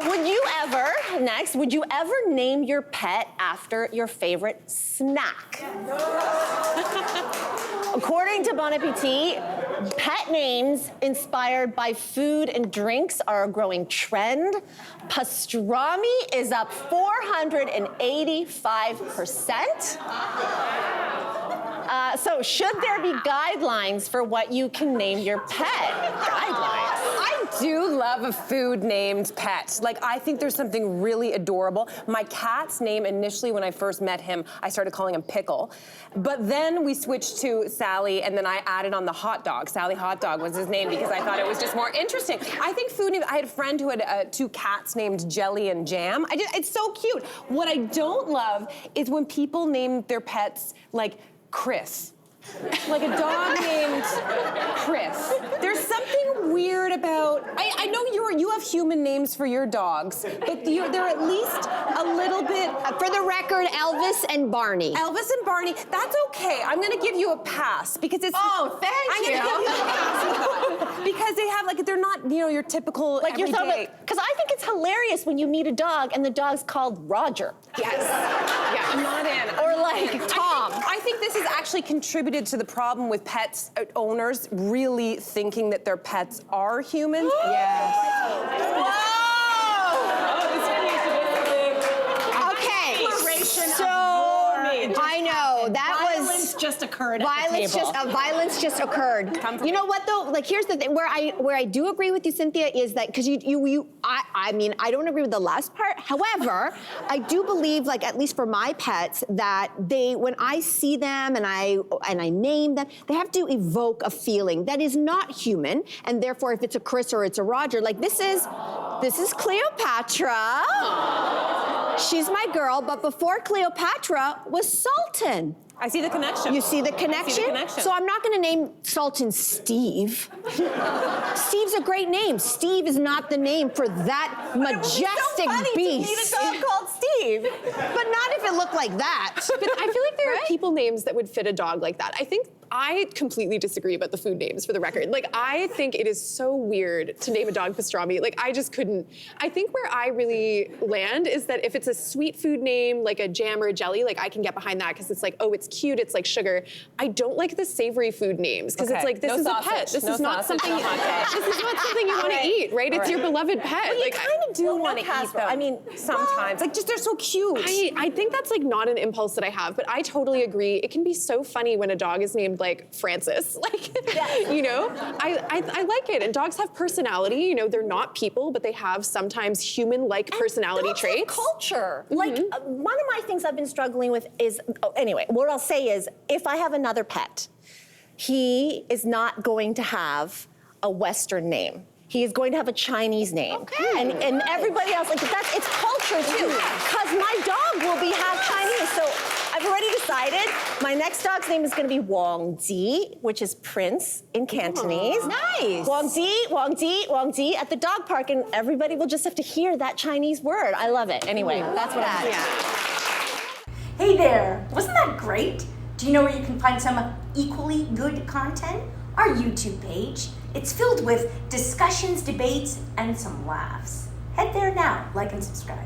Would you ever name your pet after your favorite snack? According to Bon Appetit, pet names inspired by food and drinks are a growing trend. Pastrami is up 485%. So should there be guidelines for what you can name your pet? Guidelines. I do love a food named pet. Like, I think there's something really adorable. My cat's name, initially when I first met him, I started calling him Pickle. But then we switched to Sally, and then I added on the hot dog. Sally Hot Dog was his name because I thought it was just more interesting. I think food name, I had a friend who had 2 cats named Jelly and Jam. It's so cute. What I don't love is when people name their pets like Chris. Like a dog named Chris. There's something weird about, I know you have human names for your dogs, but they're at least a little bit. For the record, Elvis and Barney. Elvis and Barney, that's okay. I'm gonna give you a pass because it's. Oh, thank you. I'm gonna give you a pass with that. Because they have, like, they're not, your typical like everyday. Because I think it's hilarious when you meet a dog and the dog's called Roger. Yes. Yeah, I'm not in. Or like Tom. I think this has actually contributed to the problem with pets owners really thinking that their pets are humans. Yes. Whoa! Okay, so I know that violence just occurred at the table. Violence just occurred. You know what though? Like, here's the thing where I do agree with you, Cynthia, is that because I mean, I don't agree with the last part. However, I do believe, like, at least for my pets, that when I see them and I name them, they have to evoke a feeling that is not human, and therefore, if it's a Chris or it's a Roger, like this is Cleopatra. She's my girl, but before Cleopatra was Sultan. I see the connection. You see the connection? I see the connection. So I'm not gonna name Sultan Steve. Steve's a great name. Steve is not the name for that majestic beast. To meet a dog called Steve. But not if it looked like that. But I feel like there are people names that would fit a dog like that. I completely disagree about the food names, for the record. Like, I think it is so weird to name a dog pastrami. Like, I just couldn't. I think where I really land is that if it's a sweet food name, like a jam or a jelly, like, I can get behind that because it's like, oh, it's cute, it's like sugar. I don't like the savory food names because it's like, this is a pet. This is not something you want to eat, right? It's your beloved pet. Well, you kind of do want to eat them. I mean, sometimes. Like, just they're so cute. I think that's like not an impulse that I have, but I totally agree. It can be so funny when a dog is named like Francis, like, I like it. And dogs have personality, they're not people, but they have sometimes human-like personality traits. Culture. Like, one of my things I've been struggling with is, anyway, what I'll say is, if I have another pet, he is not going to have a Western name. He is going to have a Chinese name. Okay. And everybody else, like, it's culture too. Because my dog will be half Chinese. So I've already decided my next dog's name is going to be Wang Ji, which is Prince in Cantonese. Nice. Wang Ji at the dog park, and everybody will just have to hear that Chinese word. I love it. Anyway, that's what I have. Hey there, wasn't that great? Do you know where you can find some equally good content? Our YouTube page. It's filled with discussions, debates, and some laughs. Head there now, like and subscribe.